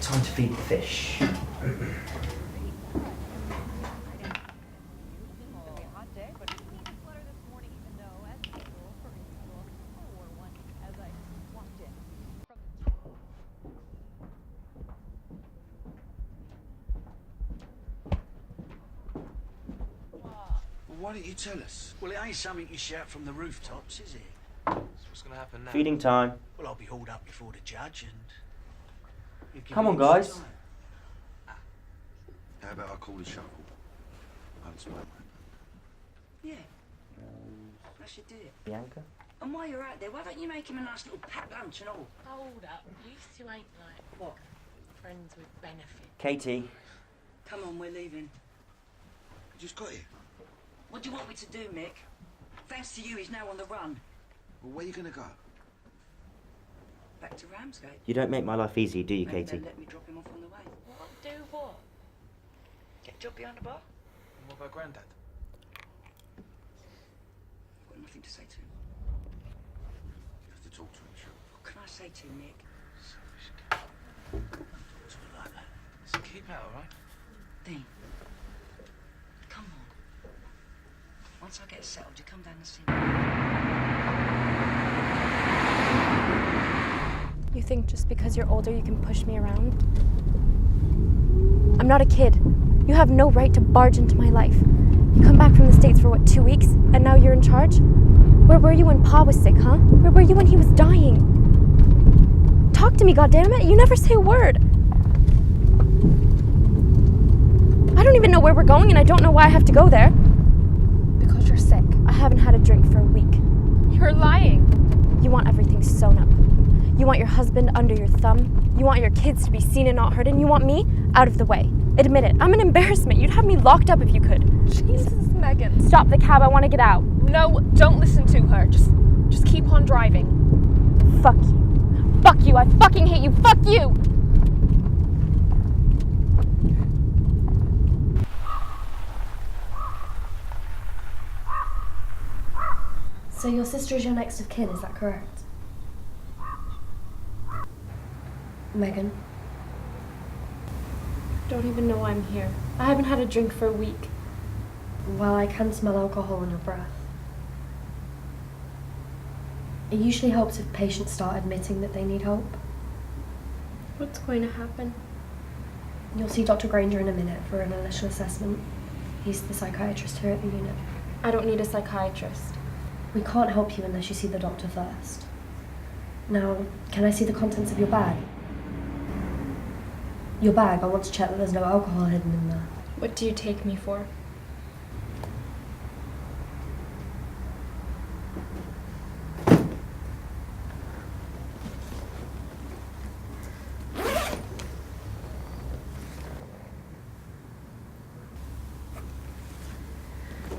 Time to feed the fish. Why didn't you tell us? Well, it ain't something you shout from the rooftops, is it? So what's going to happen now? Feeding time. Well, I'll be hauled up before the judge and... he'll give Come me on, extra guys. time. How about I call the shuttle? I'll explain. Yeah. I should do it. Bianca? And while you're out there, why don't you make him a nice little packed lunch and all? Hold up. You two ain't like What? friends with benefit. Katie. Come on, we're leaving. You just got here. What do you want me to do, Mick? Thanks to you, he's now on the run. Well, where are you going to go? Back to Ramsgate. You don't make my life easy, do you, Maybe Katie? they'll let me drop him off on the way. What? Do what? Get a job behind the bar? And what about Grandad? I've got nothing to say to him. You have to talk to him, sure. What can I say to him, Mick? Talk to her like that. So keep out, all right? Dean. Come on. Once I get settled, you come down and see me. You think just because you're older you can push me around? I'm not a kid. You have no right to barge into my life. You come back from the States for what, 2 weeks? And now you're in charge? Where were you when Pa was sick, huh? Where were you when he was dying? Talk to me, goddammit. You never say a word. I don't even know where we're going and I don't know why I have to go there. Because you're sick. I haven't had a drink for a week. You're lying. You want everything sewn up. You want your husband under your thumb. You want your kids to be seen and not heard, and you want me out of the way. Admit it. I'm an embarrassment. You'd have me locked up if you could. Jesus, Megan. Stop the cab. I want to get out. No, don't listen to her. Just keep on driving. Fuck you. Fuck you. I fucking hate you. Fuck you. So your sister is your next of kin, is that correct? Megan? Don't even know why I'm here. I haven't had a drink for a week. Well, I can smell alcohol in your breath. It usually helps if patients start admitting that they need help. What's going to happen? You'll see Dr. Granger in a minute for an initial assessment. He's the psychiatrist here at the unit. I don't need a psychiatrist. We can't help you unless you see the doctor first. Now, can I see the contents of your bag? Your bag, I want to check that there's no alcohol hidden in there. What do you take me for?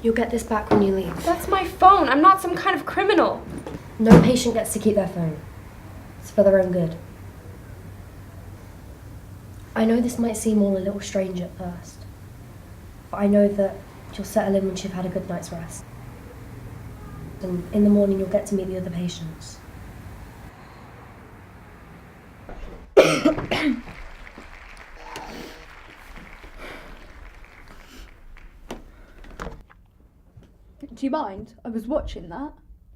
You'll get this back when you leave. That's my phone. I'm not some kind of criminal. No patient gets to keep their phone. It's for their own good. I know this might seem all a little strange at first, but I know that you'll settle in once you've had a good night's rest. And in the morning you'll get to meet the other patients. Do you mind? I was watching that.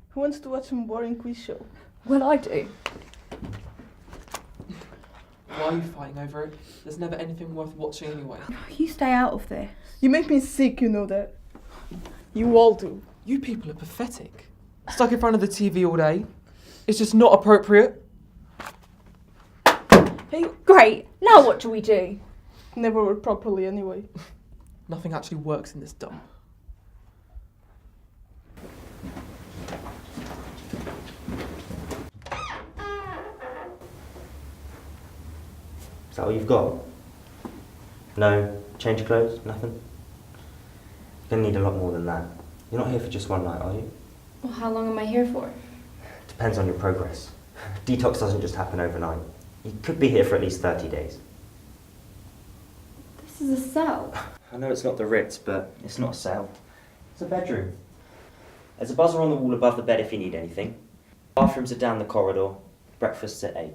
Who wants to watch some boring quiz show? Well, I do. Why are you fighting over it? There's never anything worth watching anyway. You stay out of this. You make me sick, you know that. You all do. You people are pathetic. Stuck in front of the TV all day. It's just not appropriate. Hey, great. Now what do we do? Never work properly anyway. Nothing actually works in this dump. Is that all you've got? No change of clothes? Nothing? You're going to need a lot more than that. You're not here for just one night, are you? Well, how long am I here for? Depends on your progress. Detox doesn't just happen overnight. You could be here for at least 30 days. This is a cell. I know it's not the Ritz, but it's not a cell. It's a bedroom. There's a buzzer on the wall above the bed if you need anything. Bathrooms are down the corridor. Breakfast's at 8.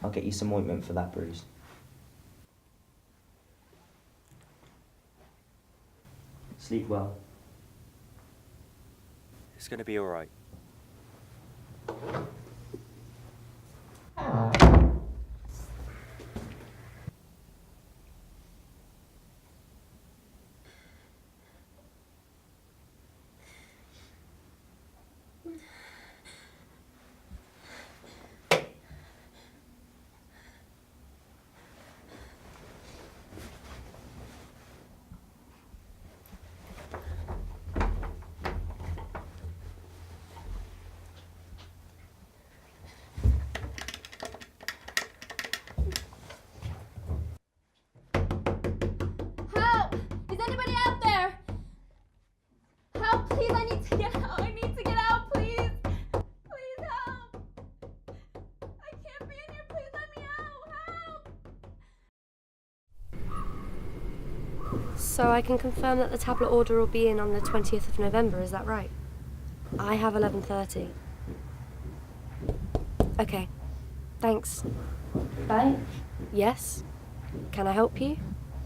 I'll get you some ointment for that bruise. Sleep well. It's going to be all right. Help! Is anybody out there? Help, please, I need to get out. I need to get out, please. Please help. I can't be in here. Please let me out. Help! So I can confirm that the tablet order will be in on the 20th of November, is that right? I have 11:30. Okay. Thanks. Bye. Yes? Can I help you?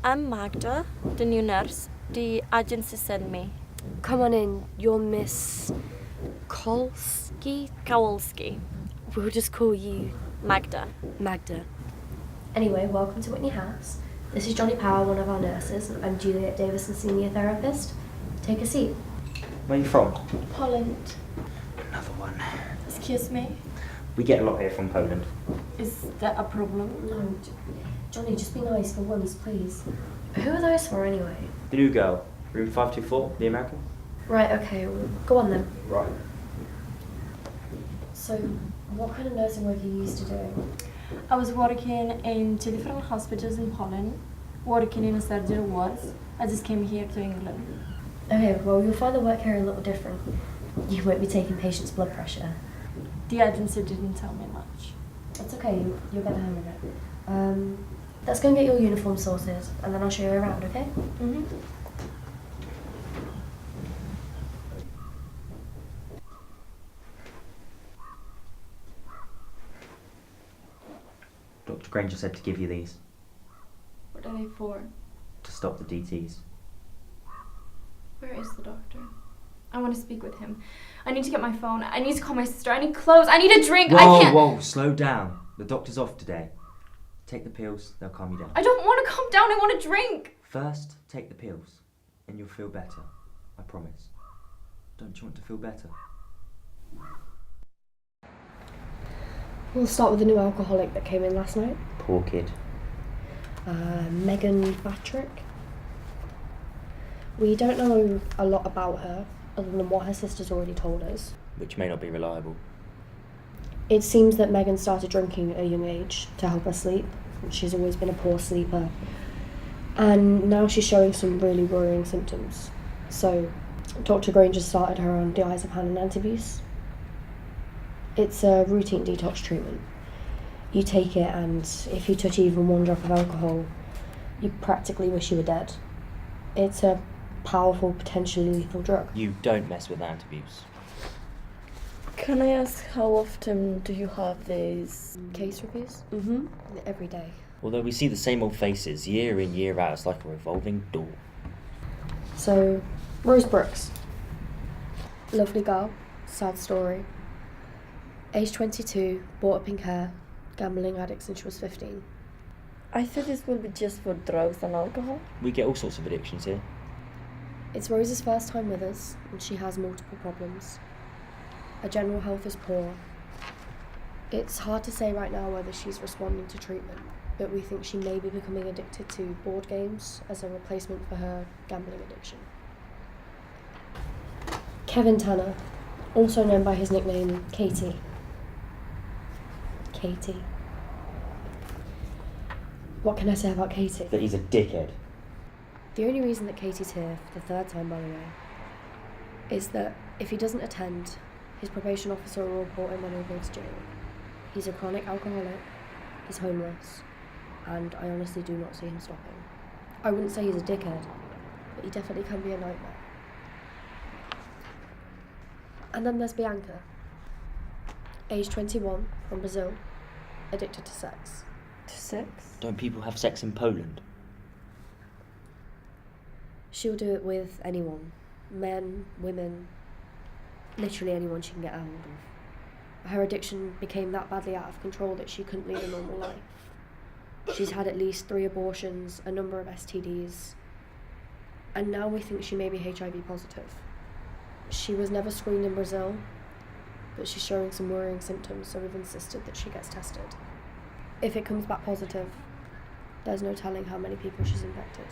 I'm Magda, the new nurse. The agency sent me. Come on in. You're Miss Kolsky? Kowalski. We'll just call you Magda. Magda. Anyway, welcome to Whitney House. This is Johnny Power, one of our nurses. I'm Juliet Davison, senior therapist. Take a seat. Where are you from? Poland. Another one. Excuse me. We get a lot here from Poland. Is that a problem? No, Johnny, just be nice for once, please. Who are those for anyway? The new girl, room 524, the American. Right, okay, well, go on then. Right. So, what kind of nursing work are you used to doing? I was working in 2 different hospitals in Poland, working in a surgery wards. I just came here to England. Okay, well, you'll find the work here a little different. You won't be taking patients' blood pressure. The agency didn't tell me much. It's okay, you'll get the hang of it. Let's go and get your uniform sorted, and then I'll show you around, okay? Mm-hmm. Dr. Granger said to give you these, What are they for? to stop the DTs. Where is the doctor? I want to speak with him. I need to get my phone. I need to call my sister. I need clothes. I need a drink. I can't. Whoa, slow down. The doctor's off today. Take the pills, they'll calm you down. I don't want to calm down. I want a drink. First, take the pills, and you'll feel better. I promise. Don't you want to feel better? We'll start with the new alcoholic that came in last night. Poor kid. Megan Patrick. We don't know a lot about her, other than what her sister's already told us. Which may not be reliable. It seems that Megan started drinking at a young age to help her sleep. She's always been a poor sleeper. And now she's showing some really worrying symptoms. So, Dr. Granger started her on diazepam and antabuse. It's a routine detox treatment. You take it, and if you touch even one drop of alcohol, you practically wish you were dead. It's a powerful, potentially lethal drug. You don't mess with antabuse. Can I ask how often do you have these? Case reviews? Mm-hmm. Every day. Although we see the same old faces year in, year out, it's like a revolving door. So, Rose Brooks. Lovely girl, sad story. Age 22, bought up pink hair, gambling addict since she was 15. I thought this would be just for drugs and alcohol. We get all sorts of addictions here. It's Rose's first time with us, and she has multiple problems. Her general health is poor. It's hard to say right now whether she's responding to treatment, but we think she may be becoming addicted to board games as a replacement for her gambling addiction. Kevin Tanner, also known by his nickname Katie. Katie. What can I say about Katie? That he's a dickhead. The only reason that Katie's here for the third time, by the way, is that if he doesn't attend, his probation officer will report him and he'll go to jail. He's a chronic alcoholic, he's homeless, and I honestly do not see him stopping. I wouldn't say he's a dickhead, but he definitely can be a nightmare. And then there's Bianca, age 21, from Brazil. addicted to sex. To sex? Don't people have sex in Poland? She'll do it with anyone. Men, women, literally anyone she can get a hold of. Her addiction became that badly out of control that she couldn't lead a normal life. She's had at least 3 abortions, a number of STDs, and now we think she may be HIV positive. She was never screened in Brazil, but she's showing some worrying symptoms, so we've insisted that she gets tested. If it comes back positive, there's no telling how many people she's infected.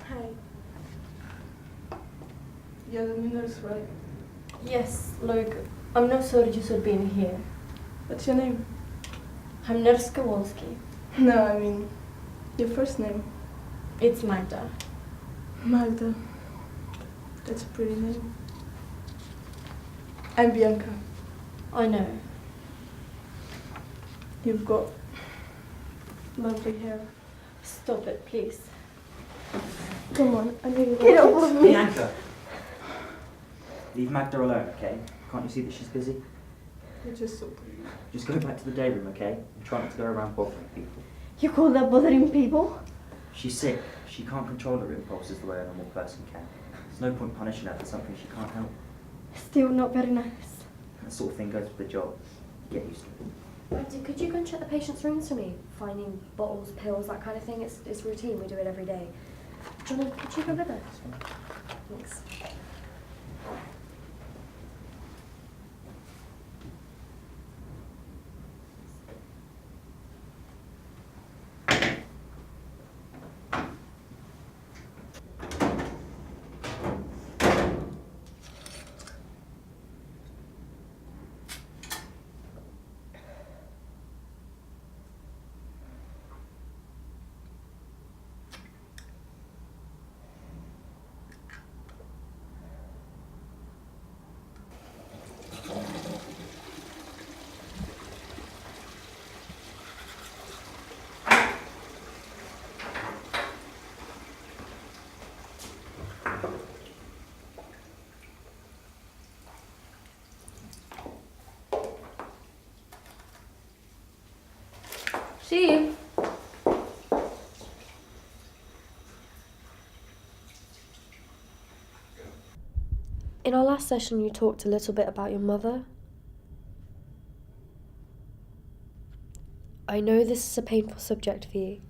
Hi. You're the new nurse, right? Yes, look, I'm not sorry you should being here. What's your name? I'm Nurse Kowalski. No, I mean, your first name. It's Magda. Magda. That's a pretty name. I'm Bianca. I know. You've got lovely hair. Stop it, please. Come on, I need Get off of me. Bianca! Leave Magda alone, okay? Can't you see that she's busy? You're just so pretty. Just go back to the day room, okay? And try not to go around bothering people. You call that bothering people? She's sick. She can't control her impulses the way a normal person can. There's no point punishing her for something she can't help. Still not very nice. That sort of thing goes with the job. Get used to it. Could you go and check the patient's rooms for me? Finding bottles, pills, that kind of thing. It's routine. We do it every day. Johnny, could you go with us? Thanks. She. In our last session, you talked a little bit about your mother. I know this is a painful subject for you.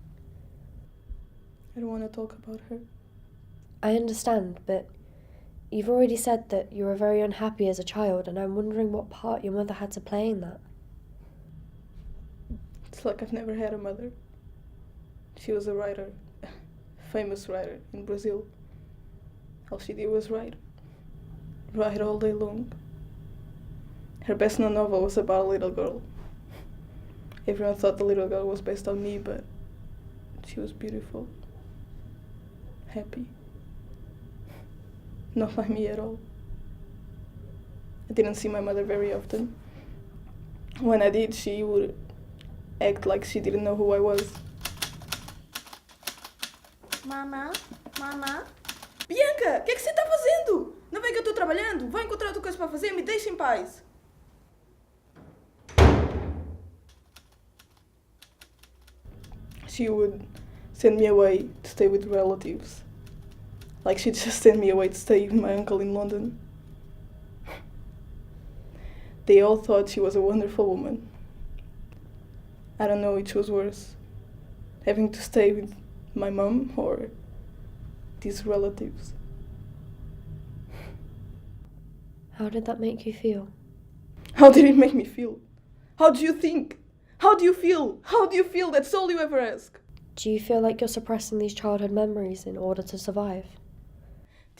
I don't want to talk about her. I understand, but you've already said that you were very unhappy as a child, and I'm wondering what part your mother had to play in that. It's like I've never had a mother. She was a writer, a famous writer in Brazil. All she did was write. Write all day long. Her best-known novel was about a little girl. Everyone thought the little girl was based on me, but she was beautiful. Happy. Not like me at all. I didn't see my mother very often. When I did, she would act like she didn't know who I was. Mama? Mama? Bianca, o que é que você está fazendo? Não vê que eu estou trabalhando? Vai encontrar outra coisa para fazer, me deixa em paz. She would send me away to stay with relatives. Like she'd just send me away to stay with my uncle in London. They all thought she was a wonderful woman. I don't know which was worse, having to stay with my mum or these relatives. How did that make you feel? How did it make me feel? How do you think? How do you feel? How do you feel? That's all you ever ask. Do you feel like you're suppressing these childhood memories in order to survive?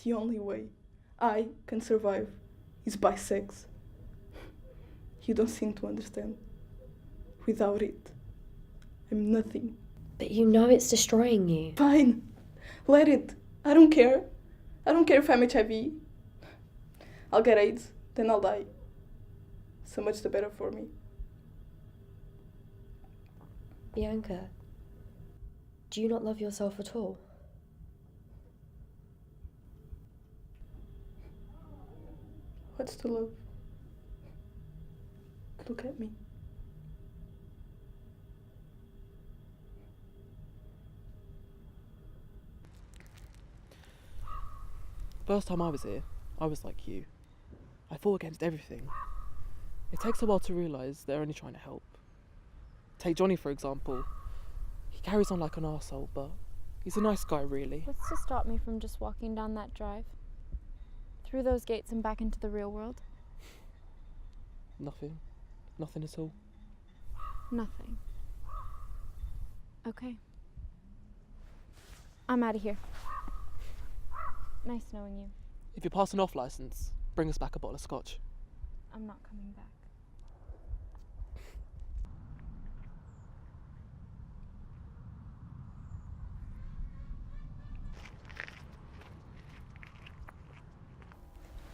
The only way I can survive is by sex. You don't seem to understand. Without it, I'm nothing. But you know it's destroying you. Fine. Let it. I don't care. I don't care if I'm HIV. I'll get AIDS, then I'll die. So much the better for me. Bianca, do you not love yourself at all? What's to love? Look at me. First time I was here, I was like you. I fought against everything. It takes a while to realise they're only trying to help. Take Johnny for example. He carries on like an arsehole, but he's a nice guy really. What's to stop me from just walking down that drive? Through those gates and back into the real world? Nothing. Nothing at all. Nothing. Okay. I'm out of here. Nice knowing you. If you pass an off licence, bring us back a bottle of scotch. I'm not coming back.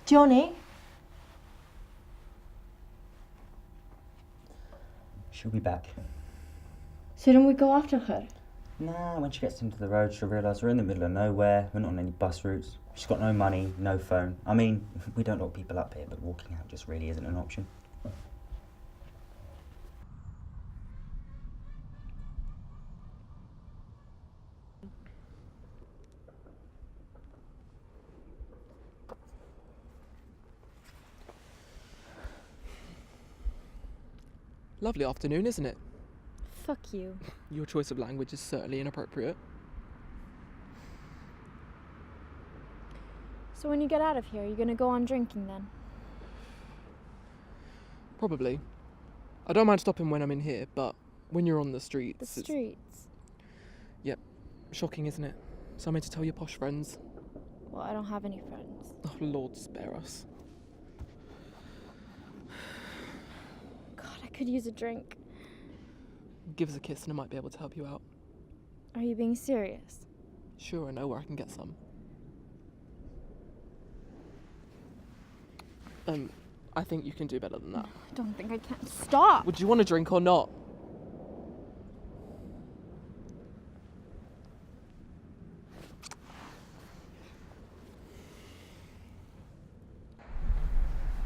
Johnny? She'll be back. Shouldn't we go after her? Nah, when she gets into the road, she'll realise we're in the middle of nowhere, we're not on any bus routes. She's got no money, no phone. I mean, we don't lock people up here, but walking out just really isn't an option. Lovely afternoon, isn't it? Fuck you. Your choice of language is certainly inappropriate. So when you get out of here, you're gonna go on drinking then? Probably. I don't mind stopping when I'm in here, but when you're on the streets... The streets? Yep. Shocking, isn't it? Something to tell your posh friends. Well, I don't have any friends. Oh, Lord spare us. God, I could use a drink. Give us a kiss and I might be able to help you out. Are you being serious? Sure, I know where I can get some. I think you can do better than that. I don't think I can. Stop! Would you want a drink or not?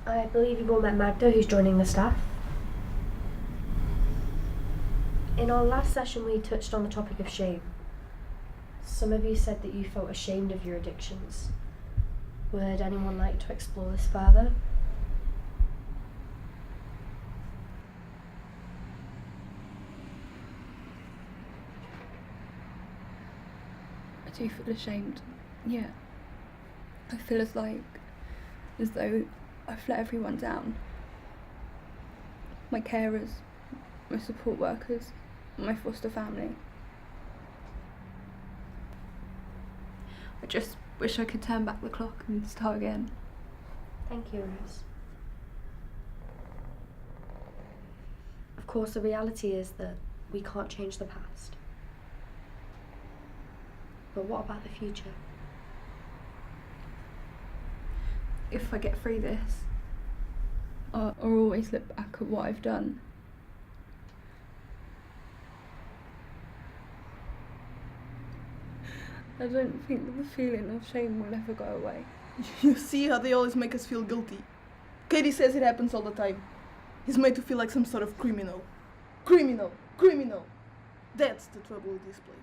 I believe you've all met Magda, who's joining the staff. In our last session, we touched on the topic of shame. Some of you said that you felt ashamed of your addictions. Would anyone like to explore this further? I do feel ashamed. Yeah. I feel as though I've let everyone down. My carers, my support workers, my foster family. I just wish I could turn back the clock and start again. Thank you, Rose. Of course, the reality is that we can't change the past. But what about the future? If I get through this, I'll always look back at what I've done. I don't think that the feeling of shame will ever go away. You see how they always make us feel guilty? Katie says it happens all the time. He's made to feel like some sort of criminal. Criminal! Criminal! That's the trouble with this place.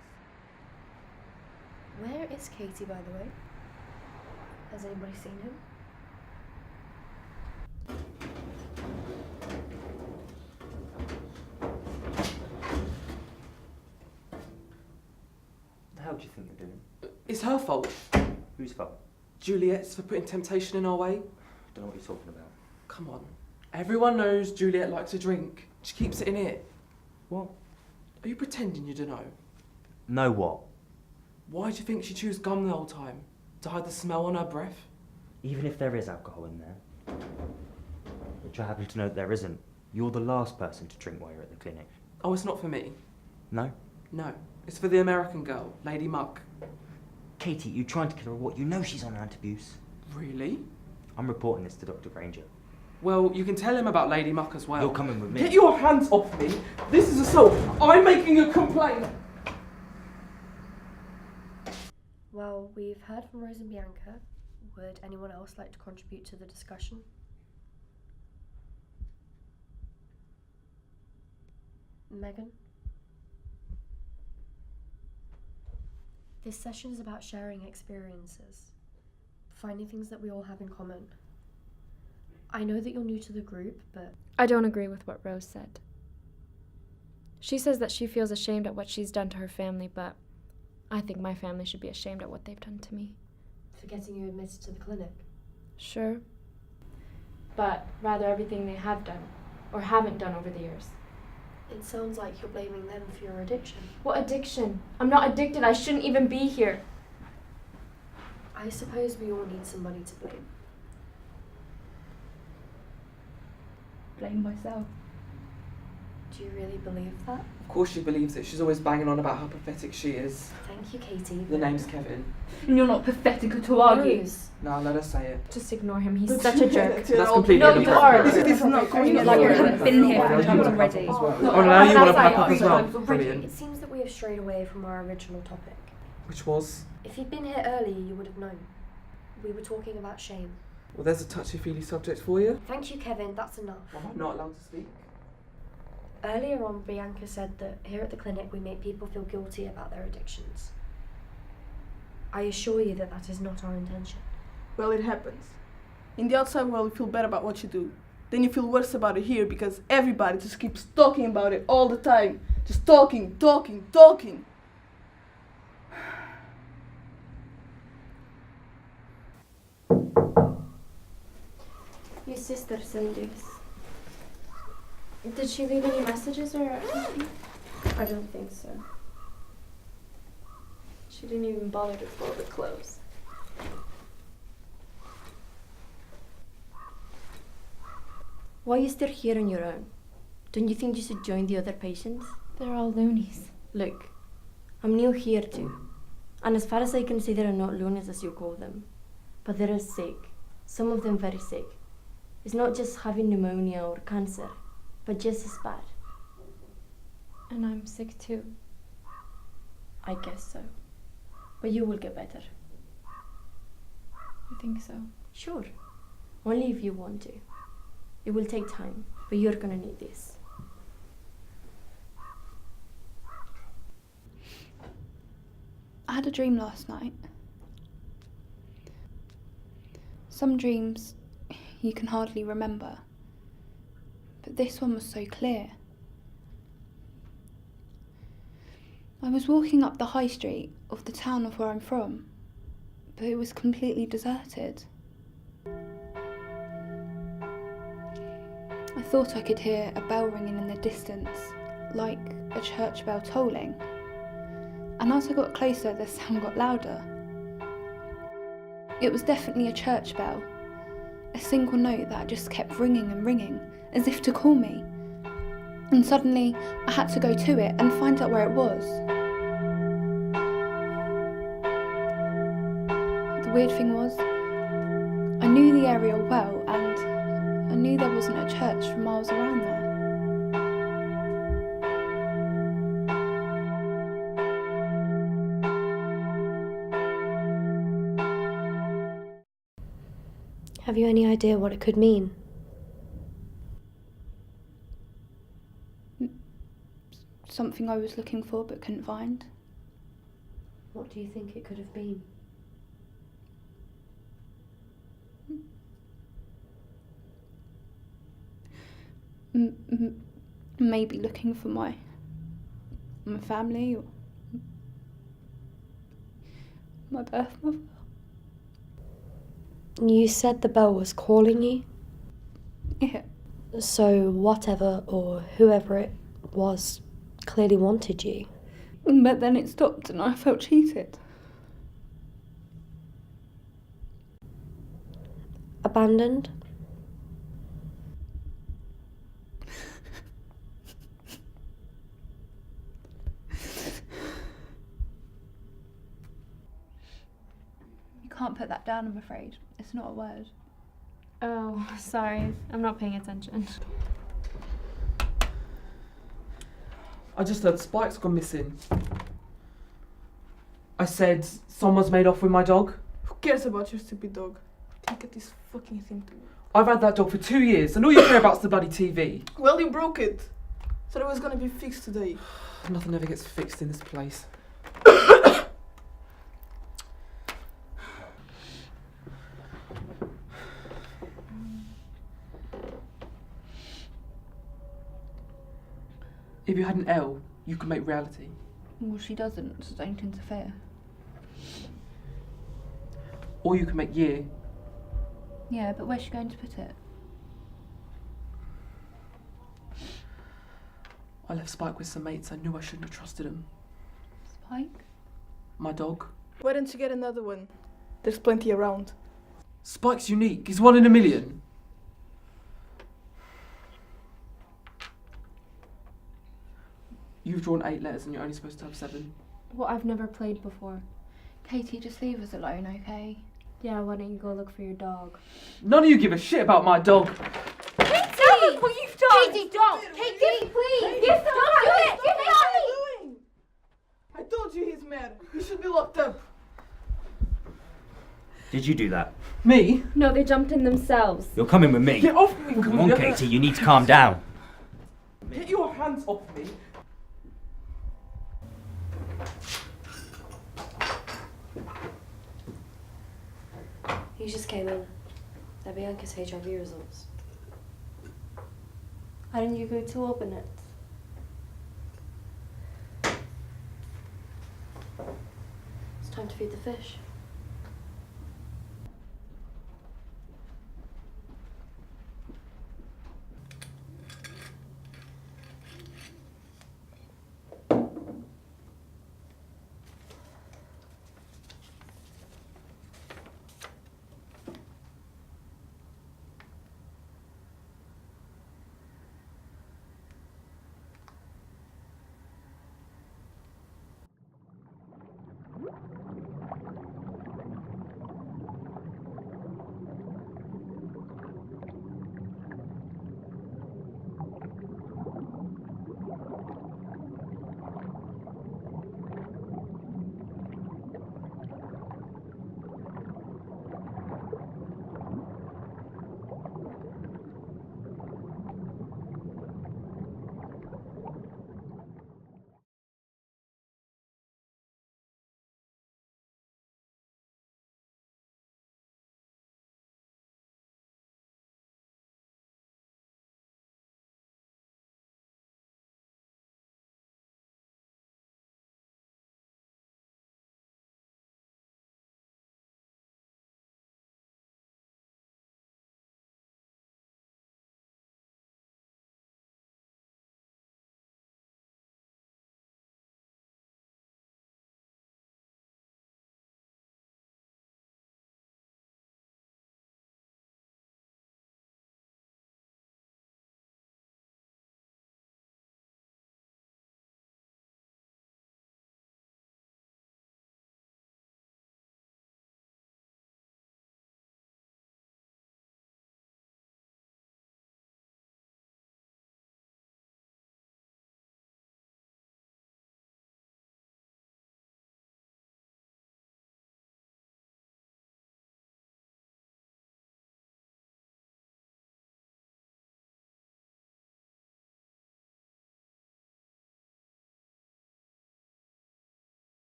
Where is Katie, by the way? Has anybody seen him? What the hell do you think you're doing? It's her fault. Whose fault? Juliet's for putting temptation in our way. Don't know what you're talking about. Come on. Everyone knows Juliet likes a drink. She keeps it in here. What? Are you pretending you don't know? Know what? Why do you think she chews gum the whole time? To hide the smell on her breath? Even if there is alcohol in there, which I happen to know that there isn't, you're the last person to drink while you're at the clinic. Oh, it's not for me. No? No. It's for the American girl, Lady Muck. Katie, you trying to kill her or what? You know she's on antabuse. Really? I'm reporting this to Dr. Granger. Well, you can tell him about Lady Muck as well. You're coming with me. Get your hands off me! This is assault! I'm making a complaint! Well, we've heard from Rose and Bianca. Would anyone else like to contribute to the discussion? Megan? This session is about sharing experiences, finding things that we all have in common. I know that you're new to the group, but... I don't agree with what Rose said. She says that she feels ashamed at what she's done to her family, but I think my family should be ashamed at what they've done to me. For getting you admitted to the clinic? Sure. But rather everything they have done, or haven't done over the years. It sounds like you're blaming them for your addiction. What addiction? I'm not addicted. I shouldn't even be here. I suppose we all need somebody to blame. Blame myself. Do you really believe that? Of course she believes it. She's always banging on about how pathetic she is. Thank you, Katie. The name's Kevin. And you're not pathetic at all, are you? Rose. No, let her say it. Just ignore him. He's such a jerk. That's completely No, you are. This is not going Like you anywhere. haven't been here 3 times already. Oh, now you want to pack up as well. Brilliant. It seems that we have strayed away from our original topic. Which was? If you'd been here earlier, you would have known. We were talking about shame. Well, there's a touchy-feely subject for you. Thank you, Kevin. That's enough. Am I not allowed to speak? Earlier on, Bianca said that here at the clinic we make people feel guilty about their addictions. I assure you that that is not our intention. Well, it happens. In the outside world, you feel bad about what you do. Then you feel worse about it here because everybody just keeps talking about it all the time. Just talking. Your sister sent this. Did she leave any messages or anything? I don't think so. She didn't even bother to fold the clothes. Why are you still here on your own? Don't you think you should join the other patients? They're all loonies. Look, I'm new here too. And as far as I can see, they are not loonies as you call them. But they are sick. Some of them very sick. It's not just having pneumonia or cancer, but just as bad. And I'm sick too. I guess so. But you will get better. You think so? Sure. Only if you want to. It will take time, but you're gonna need this. I had a dream last night. Some dreams you can hardly remember, but this one was so clear. I was walking up the high street of the town of where I'm from, but it was completely deserted. I thought I could hear a bell ringing in the distance, like a church bell tolling. And as I got closer, the sound got louder. It was definitely a church bell, a single note that just kept ringing and ringing, as if to call me. And suddenly, I had to go to it and find out where it was. The weird thing was, I knew the area well, and I knew there wasn't a church for miles around there. Have you any idea what it could mean? Something I was looking for but couldn't find. What do you think it could have been? Maybe looking for my family or my birth mother. You said the bell was calling you? Yeah. So whatever or whoever it was clearly wanted you. But then it stopped and I felt cheated. Abandoned? You can't put that down, I'm afraid. It's not a word. Oh, sorry. I'm not paying attention. I just heard Spike's gone missing. I said someone's made off with my dog. Who cares about your stupid dog? Think of this fucking thing too. I've had that dog for 2 years and all you care about is the bloody TV. Well, you broke it. Thought it was gonna be fixed today. Nothing ever gets fixed in this place. If you had an L, you could make reality. Well, she doesn't, so don't interfere. Or you could make year. Yeah, but where's she going to put it? I left Spike with some mates. I knew I shouldn't have trusted him. Spike? My dog. Why don't you get another one? There's plenty around. Spike's unique. He's 1 in a million. You've drawn 8 letters and you're only supposed to have 7. Well, I've never played before. Katie, just leave us alone, okay? Yeah, why don't you go look for your dog? None of you give a shit about my dog. Katie! That's what you've done! Katie, don't! Katie, please! Yes, don't do it! Give it on me! I told you he's mad. He should be locked up. Did you do that? Me? No, they jumped in themselves. You're coming with me. Get off me! Come on, Katie, you need to calm down. Get your hands off me. He just came in. They're Bianca's HIV results. Why didn't you go to open it? It's time to feed the fish.